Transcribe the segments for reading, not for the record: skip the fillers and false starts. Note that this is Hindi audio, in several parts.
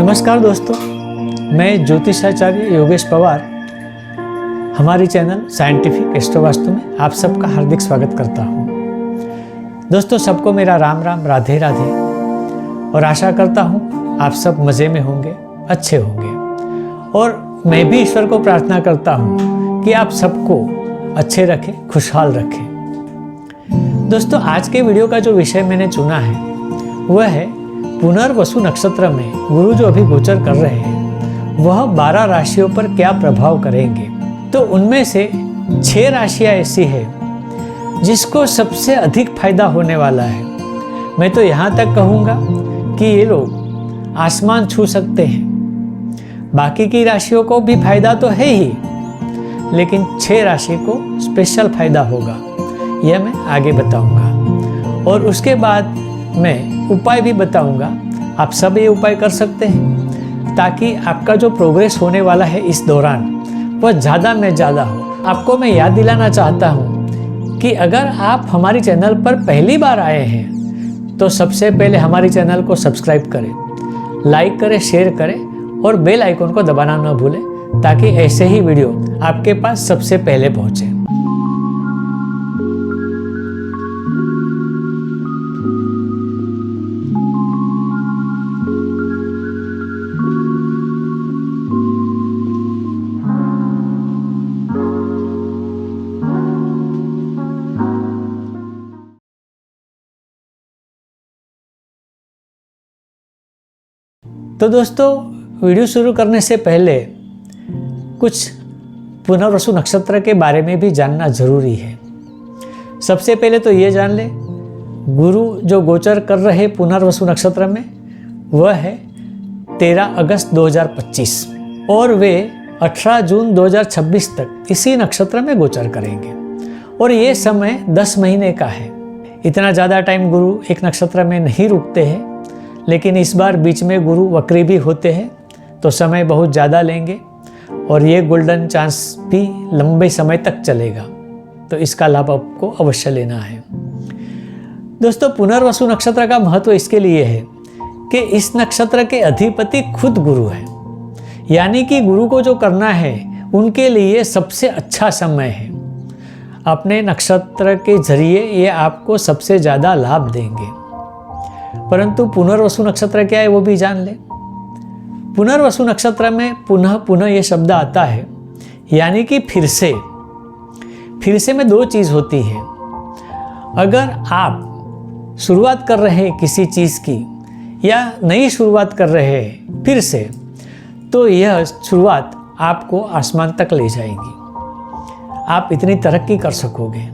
नमस्कार दोस्तों, मैं ज्योतिषाचार्य योगेश पवार हमारी चैनल साइंटिफिक एस्ट्रोवास्तु में आप सबका हार्दिक स्वागत करता हूँ। दोस्तों, सबको मेरा राम राम, राधे राधे, और आशा करता हूँ आप सब मज़े में होंगे, अच्छे होंगे। और मैं भी ईश्वर को प्रार्थना करता हूँ कि आप सबको अच्छे रखें, खुशहाल रखें। दोस्तों, आज के वीडियो का जो विषय मैंने चुना है वह है पुनर्वसु नक्षत्र में गुरु जो अभी गोचर कर रहे हैं वह 12 राशियों पर क्या प्रभाव करेंगे। तो उनमें से 6 राशियां ऐसी है जिसको सबसे अधिक फायदा होने वाला है। मैं तो यहाँ तक कहूँगा कि ये लोग आसमान छू सकते हैं। बाकी की राशियों को भी फायदा तो है ही, लेकिन 6 राशि को स्पेशल फायदा होगा, यह मैं आगे बताऊँगा। और उसके बाद मैं उपाय भी बताऊंगा। आप सब ये उपाय कर सकते हैं ताकि आपका जो प्रोग्रेस होने वाला है इस दौरान वह ज़्यादा में ज़्यादा हो। आपको मैं याद दिलाना चाहता हूँ कि अगर आप हमारी चैनल पर पहली बार आए हैं तो सबसे पहले हमारी चैनल को सब्सक्राइब करें, लाइक करें, शेयर करें और बेल आइकन को दबाना न भूलें ताकि ऐसे ही वीडियो आपके पास सबसे पहले पहुँचे। तो दोस्तों, वीडियो शुरू करने से पहले कुछ पुनर्वसु नक्षत्र के बारे में भी जानना जरूरी है। सबसे पहले तो ये जान ले, गुरु जो गोचर कर रहे पुनर्वसु नक्षत्र में वह है 13 अगस्त 2025 और वे 18 जून 2026 तक इसी नक्षत्र में गोचर करेंगे। और ये समय 10 महीने का है। इतना ज़्यादा टाइम गुरु एक नक्षत्र में नहीं रुकते हैं, लेकिन इस बार बीच में गुरु वक्री भी होते हैं तो समय बहुत ज़्यादा लेंगे और ये गोल्डन चांस भी लंबे समय तक चलेगा, तो इसका लाभ आपको अवश्य लेना है। दोस्तों, पुनर्वसु नक्षत्र का महत्व इसके लिए है कि इस नक्षत्र के अधिपति खुद गुरु है, यानी कि गुरु को जो करना है उनके लिए सबसे अच्छा समय है। अपने नक्षत्र के जरिए ये आपको सबसे ज़्यादा लाभ देंगे। परंतु पुनर्वसु नक्षत्र क्या है वो भी जान ले। पुनर्वसु नक्षत्र में पुनः पुनः ये शब्द आता है, यानी कि फिर से में 2 चीज़ होती है। अगर आप शुरुआत कर रहे हैं किसी चीज़ की या नई शुरुआत कर रहे हैं फिर से, तो यह शुरुआत आपको आसमान तक ले जाएगी। आप इतनी तरक्की कर सकोगे।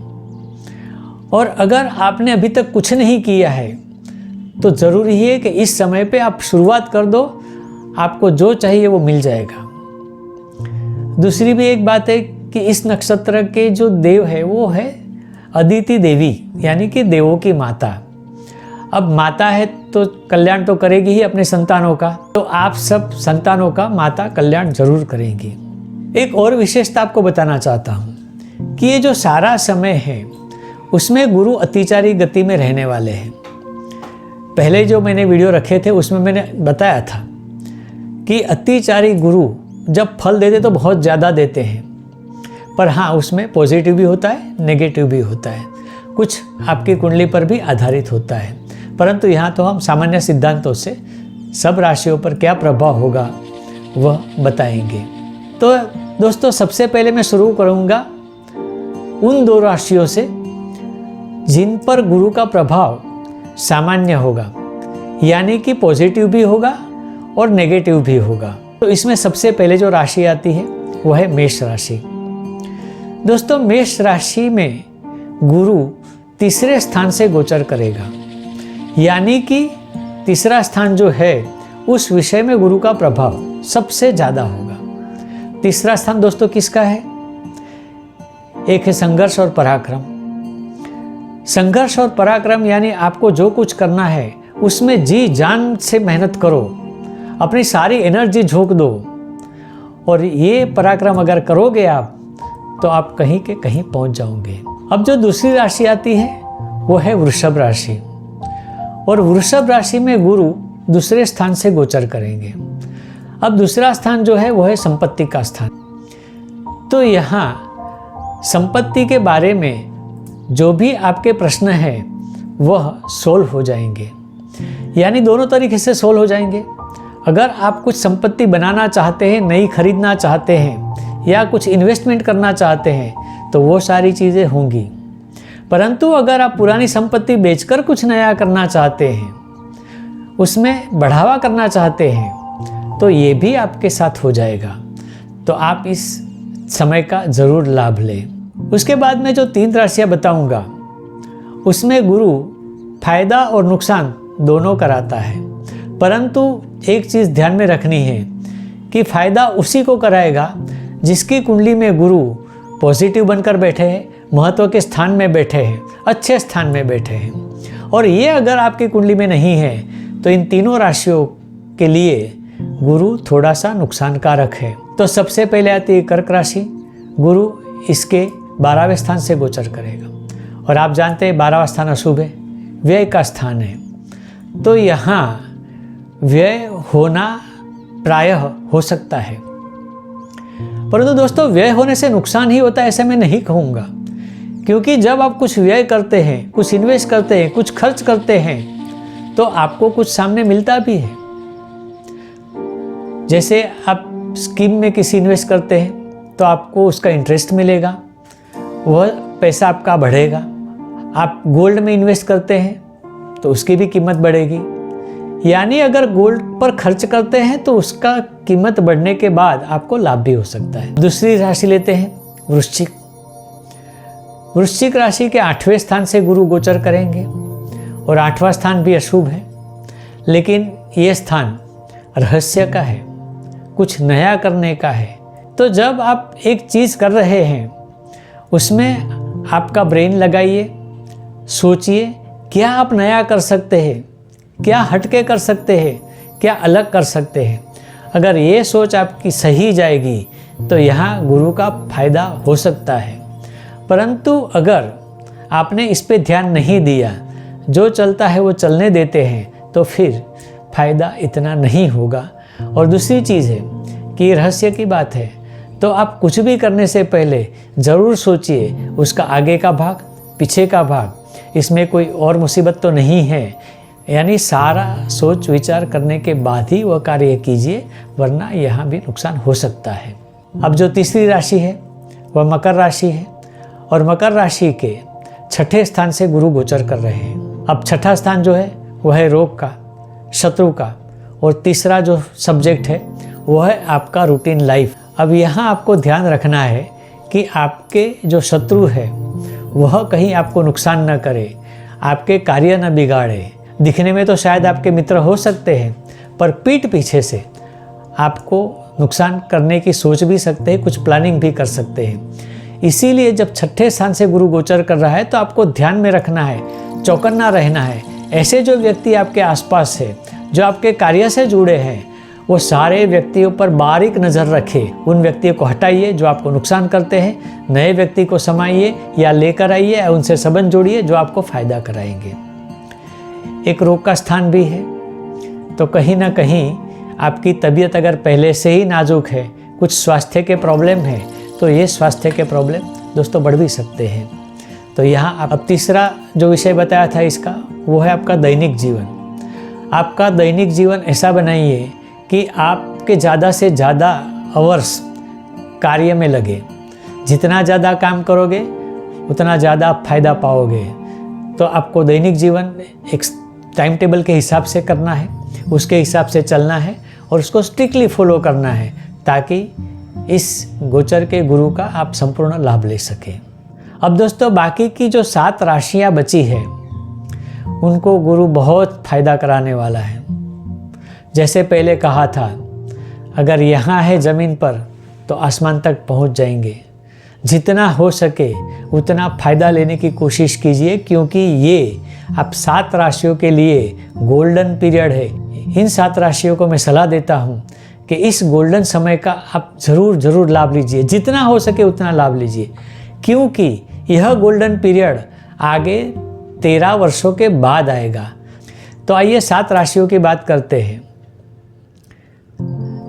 और अगर आपने अभी तक कुछ नहीं किया है तो ज़रूरी है कि इस समय पे आप शुरुआत कर दो, आपको जो चाहिए वो मिल जाएगा। दूसरी भी एक बात है कि इस नक्षत्र के जो देव है वो है अदिति देवी, यानी कि देवों की माता। अब माता है तो कल्याण तो करेगी ही अपने संतानों का, तो आप सब संतानों का माता कल्याण जरूर करेंगी। एक और विशेषता आपको बताना चाहता हूँ कि ये जो सारा समय है उसमें गुरु अतिचारी गति में रहने वाले हैं। पहले जो मैंने वीडियो रखे थे उसमें मैंने बताया था कि अतिचारी गुरु जब फल देते तो बहुत ज़्यादा देते हैं, पर हाँ, उसमें पॉजिटिव भी होता है, नेगेटिव भी होता है, कुछ आपकी कुंडली पर भी आधारित होता है। परंतु यहाँ तो हम सामान्य सिद्धांतों से सब राशियों पर क्या प्रभाव होगा वह बताएंगे। तो दोस्तों, सबसे पहले मैं शुरू करूँगा उन 2 राशियों से जिन पर गुरु का प्रभाव सामान्य होगा, यानी कि पॉजिटिव भी होगा और नेगेटिव भी होगा। तो इसमें सबसे पहले जो राशि आती है वह है मेष राशि। दोस्तों, मेष राशि में गुरु तीसरे स्थान से गोचर करेगा, यानी कि तीसरा स्थान जो है उस विषय में गुरु का प्रभाव सबसे ज़्यादा होगा। तीसरा स्थान दोस्तों किसका है? एक है संघर्ष और पराक्रम। संघर्ष और पराक्रम यानी आपको जो कुछ करना है उसमें जी जान से मेहनत करो, अपनी सारी एनर्जी झोंक दो, और ये पराक्रम अगर करोगे आप तो आप कहीं के कहीं पहुंच जाओगे। अब जो दूसरी राशि आती है वो है वृषभ राशि। और वृषभ राशि में गुरु दूसरे स्थान से गोचर करेंगे। अब दूसरा स्थान जो है वो है संपत्ति का स्थान। तो यहाँ संपत्ति के बारे में जो भी आपके प्रश्न हैं वह सोल्व हो जाएंगे, यानी दोनों तरीके से सोल्व हो जाएंगे। अगर आप कुछ संपत्ति बनाना चाहते हैं, नई खरीदना चाहते हैं या कुछ इन्वेस्टमेंट करना चाहते हैं तो वो सारी चीज़ें होंगी। परंतु अगर आप पुरानी संपत्ति बेचकर कुछ नया करना चाहते हैं, उसमें बढ़ावा करना चाहते हैं, तो ये भी आपके साथ हो जाएगा। तो आप इस समय का ज़रूर लाभ लें। उसके बाद में जो 3 राशियाँ बताऊंगा उसमें गुरु फायदा और नुकसान दोनों कराता है। परंतु एक चीज़ ध्यान में रखनी है कि फ़ायदा उसी को कराएगा जिसकी कुंडली में गुरु पॉजिटिव बनकर बैठे हैं, महत्व के स्थान में बैठे हैं, अच्छे स्थान में बैठे हैं। और ये अगर आपकी कुंडली में नहीं है तो इन तीनों राशियों के लिए गुरु थोड़ा सा नुकसानकारक है। तो सबसे पहले आती है कर्क राशि। गुरु इसके 12वें स्थान से गोचर करेगा और आप जानते हैं 12वां स्थान अशुभ है, व्यय का स्थान है। तो यहाँ व्यय होना प्रायः हो सकता है, परंतु दोस्तों व्यय होने से नुकसान ही होता है ऐसा मैं नहीं कहूँगा, क्योंकि जब आप कुछ व्यय करते हैं, कुछ इन्वेस्ट करते हैं, कुछ खर्च करते हैं तो आपको कुछ सामने मिलता भी है। जैसे आप स्कीम में किसी इन्वेस्ट करते हैं तो आपको उसका इंटरेस्ट मिलेगा, वह पैसा आपका बढ़ेगा। आप गोल्ड में इन्वेस्ट करते हैं तो उसकी भी कीमत बढ़ेगी। यानी अगर गोल्ड पर खर्च करते हैं तो उसका कीमत बढ़ने के बाद आपको लाभ भी हो सकता है। दूसरी राशि लेते हैं वृश्चिक। वृश्चिक राशि के 8वें स्थान से गुरु गोचर करेंगे और 8वां स्थान भी अशुभ है, लेकिन ये स्थान रहस्य का है, कुछ नया करने का है। तो जब आप एक चीज़ कर रहे हैं उसमें आपका ब्रेन लगाइए, सोचिए क्या आप नया कर सकते हैं, क्या हटके कर सकते हैं, क्या अलग कर सकते हैं। अगर ये सोच आपकी सही जाएगी तो यहाँ गुरु का फायदा हो सकता है। परंतु अगर आपने इस पे ध्यान नहीं दिया, जो चलता है वो चलने देते हैं, तो फिर फायदा इतना नहीं होगा। और दूसरी चीज़ है कि रहस्य की बात है, तो आप कुछ भी करने से पहले ज़रूर सोचिए उसका आगे का भाग, पीछे का भाग, इसमें कोई और मुसीबत तो नहीं है। यानी सारा सोच विचार करने के बाद ही वह कार्य कीजिए, वरना यहाँ भी नुकसान हो सकता है। अब जो तीसरी राशि है वह मकर राशि है और मकर राशि के 6ठे स्थान से गुरु गोचर कर रहे हैं। अब 6ठा स्थान जो है वह है रोग का, शत्रु का, और तीसरा जो सब्जेक्ट है वह है आपका रूटीन लाइफ। अब यहाँ आपको ध्यान रखना है कि आपके जो शत्रु है वह कहीं आपको नुकसान न करे, आपके कार्य न बिगाड़े। दिखने में तो शायद आपके मित्र हो सकते हैं, पर पीठ पीछे से आपको नुकसान करने की सोच भी सकते हैं, कुछ प्लानिंग भी कर सकते हैं। इसीलिए जब 6ठे स्थान से गुरु गोचर कर रहा है तो आपको ध्यान में रखना है, चौकन्ना रहना है। ऐसे जो व्यक्ति आपके आसपास है, जो आपके कार्य से जुड़े हैं, वो सारे व्यक्तियों पर बारीक नज़र रखें। उन व्यक्तियों को हटाइए जो आपको नुकसान करते हैं, नए व्यक्ति को समाइए या लेकर आइए या उनसे संबंध जोड़िए जो आपको फ़ायदा कराएंगे। एक रोग का स्थान भी है, तो कहीं ना कहीं आपकी तबीयत अगर पहले से ही नाजुक है, कुछ स्वास्थ्य के प्रॉब्लम है, तो ये स्वास्थ्य के प्रॉब्लम दोस्तों बढ़ भी सकते हैं। तो यहाँ अब तीसरा जो विषय बताया था इसका, वो है आपका दैनिक जीवन। आपका दैनिक जीवन ऐसा बनाइए कि आपके ज़्यादा से ज़्यादा आवर्स कार्य में लगे। जितना ज़्यादा काम करोगे उतना ज़्यादा आप फायदा पाओगे। तो आपको दैनिक जीवन एक टाइम टेबल के हिसाब से करना है, उसके हिसाब से चलना है और उसको स्ट्रिक्टली फॉलो करना है, ताकि इस गोचर के गुरु का आप संपूर्ण लाभ ले सकें। अब दोस्तों बाकी की जो 7 राशियां बची है उनको गुरु बहुत फायदा कराने वाला है। जैसे पहले कहा था, अगर यहाँ है ज़मीन पर तो आसमान तक पहुँच जाएंगे। जितना हो सके उतना फ़ायदा लेने की कोशिश कीजिए, क्योंकि ये आप 7 राशियों के लिए गोल्डन पीरियड है। इन 7 राशियों को मैं सलाह देता हूँ कि इस गोल्डन समय का आप ज़रूर लाभ लीजिए, जितना हो सके उतना लाभ लीजिए, क्योंकि यह गोल्डन पीरियड आगे 13 वर्षों के बाद आएगा। तो आइए 7 राशियों की बात करते हैं,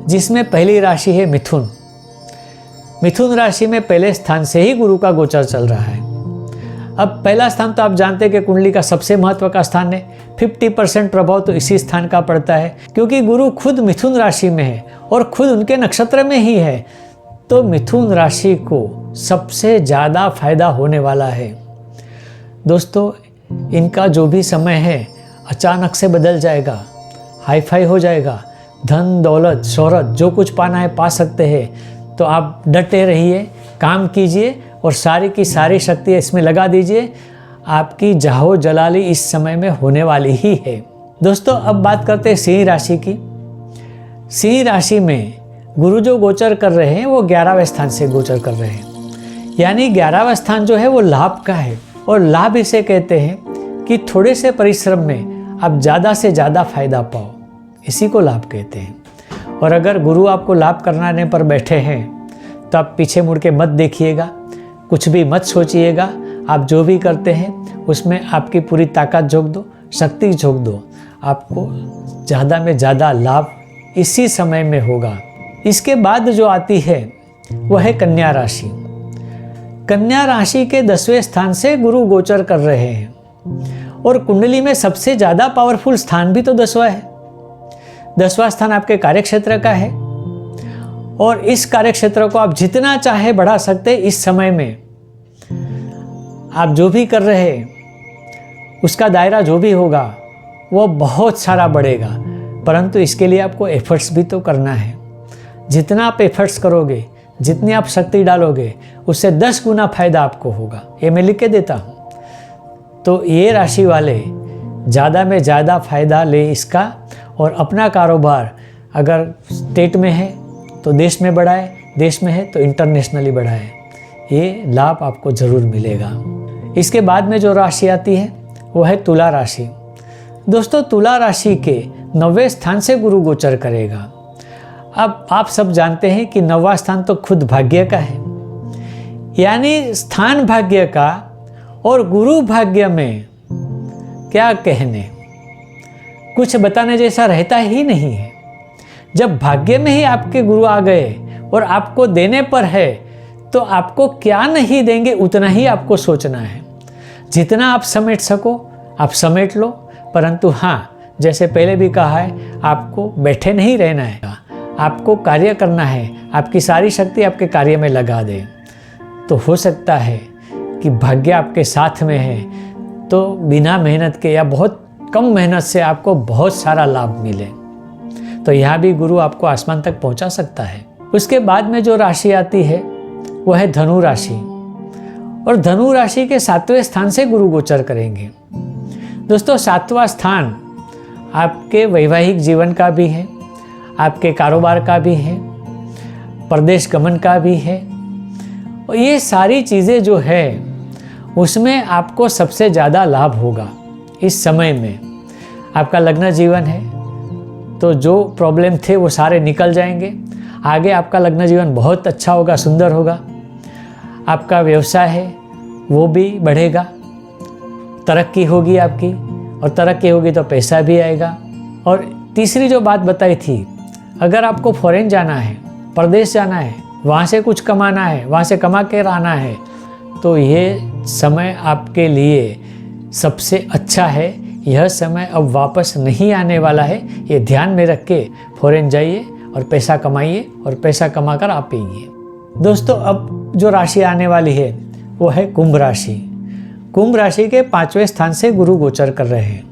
जिसमें पहली राशि है मिथुन। मिथुन राशि में पहले स्थान से ही गुरु का गोचर चल रहा है। अब पहला स्थान तो आप जानते हैं कि कुंडली का सबसे महत्व का स्थान है। 50% प्रभाव तो इसी स्थान का पड़ता है, क्योंकि गुरु खुद मिथुन राशि में है और खुद उनके नक्षत्र में ही है। तो मिथुन राशि को सबसे ज़्यादा फायदा होने वाला है। दोस्तों, इनका जो भी समय है अचानक से बदल जाएगा, हाई फाई हो जाएगा। धन दौलत शोहरत जो कुछ पाना है पा सकते हैं। तो आप डटे रहिए, काम कीजिए और सारी की सारी शक्ति इसमें लगा दीजिए। आपकी जाहो जलाली इस समय में होने वाली ही है। दोस्तों, अब बात करते हैं सिंह राशि की। सिंह राशि में गुरु जो गोचर कर रहे हैं वो 11वें स्थान से गोचर कर रहे हैं। यानी 11वां स्थान जो है वो लाभ का है, और लाभ इसे कहते हैं कि थोड़े से परिश्रम में आप ज़्यादा से ज़्यादा फायदा पाओ, इसी को लाभ कहते हैं। और अगर गुरु आपको लाभ कराने पर बैठे हैं तो आप पीछे मुड़ के मत देखिएगा, कुछ भी मत सोचिएगा। आप जो भी करते हैं उसमें आपकी पूरी ताकत झोंक दो, शक्ति झोंक दो। आपको ज़्यादा में ज़्यादा लाभ इसी समय में होगा। इसके बाद जो आती है वह है कन्या राशि। कन्या राशि के 10वें स्थान से गुरु गोचर कर रहे हैं, और कुंडली में सबसे ज़्यादा पावरफुल स्थान भी तो 10वां है। 10वां स्थान आपके कार्यक्षेत्र का है, और इस कार्यक्षेत्र को आप जितना चाहे बढ़ा सकते। इस समय में आप जो भी कर रहे हैं उसका दायरा जो भी होगा वो बहुत सारा बढ़ेगा, परंतु इसके लिए आपको एफर्ट्स भी तो करना है। जितना आप एफर्ट्स करोगे, जितनी आप शक्ति डालोगे, उससे 10 गुना फायदा आपको होगा। ये मैं लिख के देता हूँ। तो ये राशि वाले ज़्यादा में ज़्यादा फायदा ले इसका, और अपना कारोबार अगर स्टेट में है तो देश में बढ़ाए, देश में है तो इंटरनेशनली बढ़ाए। ये लाभ आपको ज़रूर मिलेगा। इसके बाद में जो राशि आती है वो है तुला राशि। दोस्तों, तुला राशि के 9वें स्थान से गुरु गोचर करेगा। अब आप सब जानते हैं कि 9वां स्थान तो खुद भाग्य का है, यानी स्थान भाग्य का, और गुरु भाग्य में क्या कहने, कुछ बताने जैसा रहता ही नहीं है। जब भाग्य में ही आपके गुरु आ गए और आपको देने पर है, तो आपको क्या नहीं देंगे उतना ही आपको सोचना है। जितना आप समेट सको आप समेट लो, परंतु हाँ, जैसे पहले भी कहा है, आपको बैठे नहीं रहना है, आपको कार्य करना है। आपकी सारी शक्ति आपके कार्य में लगा दे, तो हो सकता है कि भाग्य आपके साथ में है, तो बिना मेहनत के या बहुत कम मेहनत से आपको बहुत सारा लाभ मिले। तो यहाँ भी गुरु आपको आसमान तक पहुँचा सकता है। उसके बाद में जो राशि आती है वह है धनु राशि, और धनु राशि के 7वें स्थान से गुरु गोचर करेंगे। दोस्तों, 7वां स्थान आपके वैवाहिक जीवन का भी है, आपके कारोबार का भी है, प्रदेश गमन का भी है, और ये सारी चीज़ें जो है उसमें आपको सबसे ज़्यादा लाभ होगा। इस समय में आपका लग्न जीवन है तो जो प्रॉब्लम थे वो सारे निकल जाएंगे। आगे आपका लग्न जीवन बहुत अच्छा होगा, सुंदर होगा। आपका व्यवसाय है वो भी बढ़ेगा, तरक्की होगी आपकी, और तरक्की होगी तो पैसा भी आएगा। और तीसरी जो बात बताई थी, अगर आपको फॉरेन जाना है, प्रदेश जाना है, वहाँ से कुछ कमाना है, वहाँ से कमा के रहना है, तो ये समय आपके लिए सबसे अच्छा है। यह समय अब वापस नहीं आने वाला है, ये ध्यान में रख के फॉरेन जाइए और पैसा कमाइए, और पैसा कमाकर आप पिए। दोस्तों, अब जो राशि आने वाली है वो है कुंभ राशि। कुंभ राशि के 5वें स्थान से गुरु गोचर कर रहे हैं।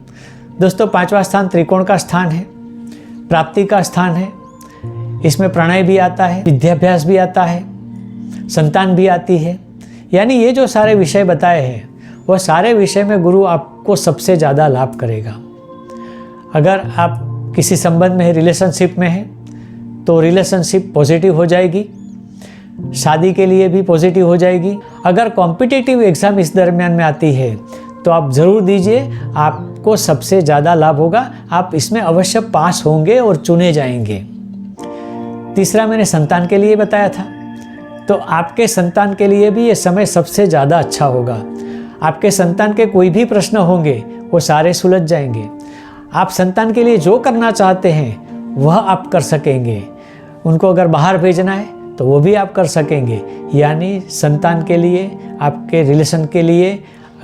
दोस्तों, 5वां स्थान त्रिकोण का स्थान है, प्राप्ति का स्थान है। इसमें प्रणय भी आता है, विद्याभ्यास भी आता है, संतान भी आती है। यानी ये जो सारे विषय बताए हैं वह सारे विषय में गुरु आपको सबसे ज़्यादा लाभ करेगा। अगर आप किसी संबंध में है, रिलेशनशिप में है, तो रिलेशनशिप पॉजिटिव हो जाएगी, शादी के लिए भी पॉजिटिव हो जाएगी। अगर कॉम्पिटिटिव एग्ज़ाम इस दरमियान में आती है तो आप ज़रूर दीजिए, आपको सबसे ज़्यादा लाभ होगा। आप इसमें अवश्य पास होंगे और चुने जाएंगे। तीसरा मैंने संतान के लिए बताया था, तो आपके संतान के लिए भी ये समय सबसे ज़्यादा अच्छा होगा। आपके संतान के कोई भी प्रश्न होंगे वो सारे सुलझ जाएंगे। आप संतान के लिए जो करना चाहते हैं वह आप कर सकेंगे। उनको अगर बाहर भेजना है तो वो भी आप कर सकेंगे, यानी संतान के लिए, आपके रिलेशन के लिए,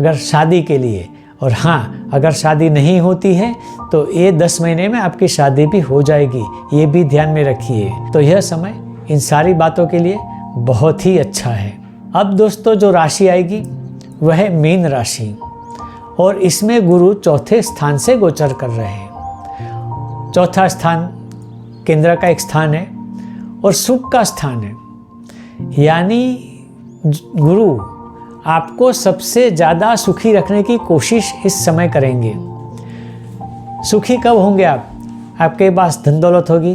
अगर शादी के लिए। और हाँ, अगर शादी नहीं होती है तो ये 10 महीने में आपकी शादी भी हो जाएगी, ये भी ध्यान में रखिए। तो यह समय इन सारी बातों के लिए बहुत ही अच्छा है। अब दोस्तों जो राशि आएगी वह है मीन राशि, और इसमें गुरु चौथे स्थान से गोचर कर रहे हैं। चौथा स्थान केंद्र का एक स्थान है और सुख का स्थान है, यानी गुरु आपको सबसे ज़्यादा सुखी रखने की कोशिश इस समय करेंगे। सुखी कब होंगे आप? आपके पास धन दौलत होगी,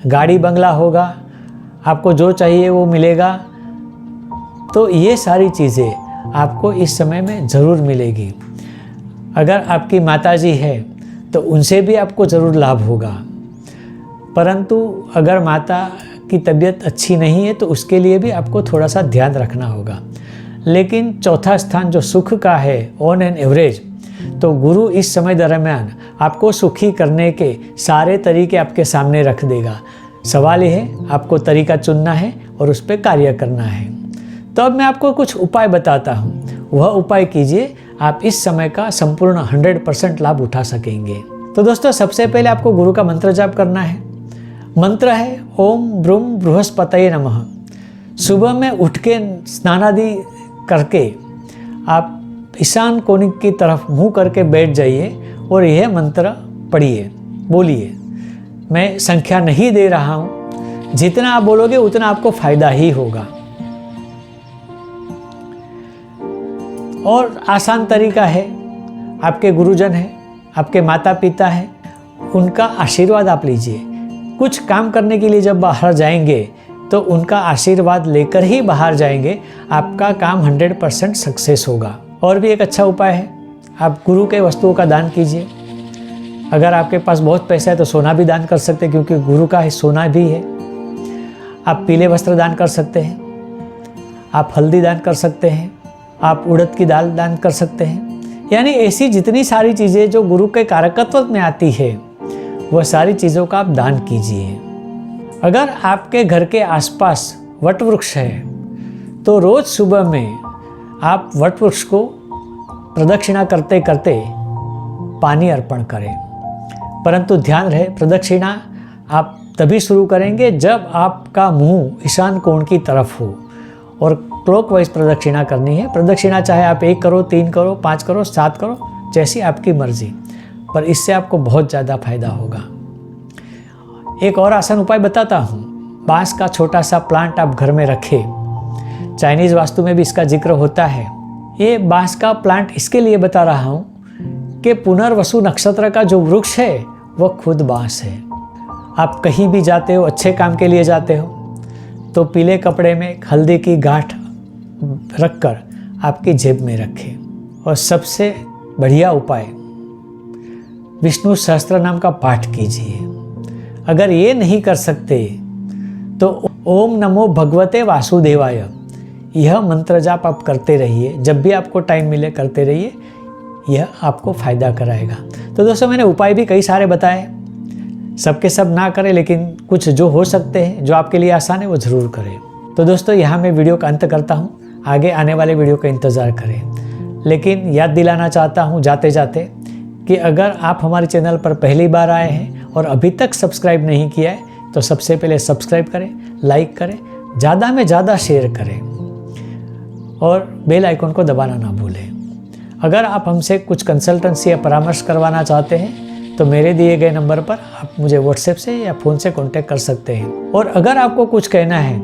गाड़ी बंगला होगा, आपको जो चाहिए वो मिलेगा। तो ये सारी चीज़ें आपको इस समय में ज़रूर मिलेगी। अगर आपकी माताजी है तो उनसे भी आपको ज़रूर लाभ होगा, परंतु अगर माता की तबीयत अच्छी नहीं है तो उसके लिए भी आपको थोड़ा सा ध्यान रखना होगा। लेकिन चौथा स्थान जो सुख का है ऑन एन एवरेज, तो गुरु इस समय दरमियान आपको सुखी करने के सारे तरीके आपके सामने रख देगा। सवाल यह है आपको तरीका चुनना है और उस पर कार्य करना है। तो अब मैं आपको कुछ उपाय बताता हूँ, वह उपाय कीजिए, आप इस समय का संपूर्ण 100% लाभ उठा सकेंगे। तो दोस्तों सबसे पहले आपको गुरु का मंत्र जाप करना है। मंत्र है ओम ब्रूम बृहस्पतये नमः। सुबह में उठ के स्नान आदि करके आप ईशान कोण की तरफ मुंह करके बैठ जाइए और यह मंत्र पढ़िए, बोलिए। मैं संख्या नहीं दे रहा हूँ, जितना आप बोलोगे उतना आपको फायदा ही होगा। और आसान तरीका है, आपके गुरुजन हैं, आपके माता पिता हैं, उनका आशीर्वाद आप लीजिए। कुछ काम करने के लिए जब बाहर जाएंगे तो उनका आशीर्वाद लेकर ही बाहर जाएंगे, आपका काम 100% सक्सेस होगा। और भी एक अच्छा उपाय है, आप गुरु के वस्तुओं का दान कीजिए। अगर आपके पास बहुत पैसा है तो सोना भी दान कर सकते हैं, क्योंकि गुरु का ही सोना भी है। आप पीले वस्त्र दान कर सकते हैं, आप हल्दी दान कर सकते हैं, आप उड़द की दाल दान कर सकते हैं। यानी ऐसी जितनी सारी चीज़ें जो गुरु के कारकत्व में आती है वह सारी चीज़ों का आप दान कीजिए। अगर आपके घर के आसपास वट वृक्ष है तो रोज़ सुबह में आप वट वृक्ष को प्रदक्षिणा करते करते पानी अर्पण करें। परंतु ध्यान रहे, प्रदक्षिणा आप तभी शुरू करेंगे जब आपका मुंह ईशान कोण की तरफ हो, और क्लॉकवाइज प्रदक्षिणा करनी है। प्रदक्षिणा चाहे आप 1 करो, 3 करो, 5 करो, 7 करो, जैसी आपकी मर्जी, पर इससे आपको बहुत ज़्यादा फायदा होगा। एक और आसान उपाय बताता हूँ। बांस का छोटा सा प्लांट आप घर में रखें। चाइनीज़ वास्तु में भी इसका जिक्र होता है। ये बांस का प्लांट इसके लिए बता रहा हूँ कि पुनर्वसु नक्षत्र का जो वृक्ष है वह खुद बांस है। आप कहीं भी जाते हो, अच्छे काम के लिए जाते हो, तो पीले कपड़े में हल्दी की गांठ रखकर आपकी जेब में रखें। और सबसे बढ़िया उपाय, विष्णु सहस्त्र नाम का पाठ कीजिए। अगर ये नहीं कर सकते तो ओम नमो भगवते वासुदेवाय, यह मंत्र जाप आप करते रहिए। जब भी आपको टाइम मिले करते रहिए, यह आपको फ़ायदा कराएगा। तो दोस्तों मैंने उपाय भी कई सारे बताए, सबके सब ना करें, लेकिन कुछ जो हो सकते हैं, जो आपके लिए आसान है, वो ज़रूर करें। तो दोस्तों यहाँ मैं वीडियो का अंत करता हूँ, आगे आने वाले वीडियो का इंतज़ार करें। लेकिन याद दिलाना चाहता हूँ जाते जाते कि अगर आप हमारे चैनल पर पहली बार आए हैं और अभी तक सब्सक्राइब नहीं किया है तो सबसे पहले सब्सक्राइब करें, लाइक करें, ज़्यादा में ज़्यादा शेयर करें और बेल आइकन को दबाना ना भूलें। अगर आप हमसे कुछ कंसल्टेंसी या परामर्श करवाना चाहते हैं तो मेरे दिए गए नंबर पर आप मुझे व्हाट्सएप से या फ़ोन से कांटेक्ट कर सकते हैं। और अगर आपको कुछ कहना है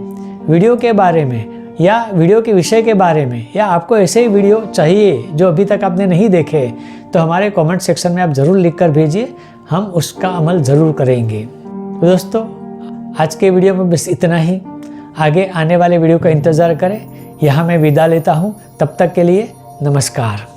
वीडियो के बारे में या वीडियो के विषय के बारे में, या आपको ऐसे ही वीडियो चाहिए जो अभी तक आपने नहीं देखे, तो हमारे कमेंट सेक्शन में आप ज़रूर लिख कर भेजिए, हम उसका अमल ज़रूर करेंगे। तो दोस्तों आज के वीडियो में बस इतना ही। आगे आने वाले वीडियो का इंतज़ार करें। यहाँ मैं विदा लेता हूँ, तब तक के लिए नमस्कार।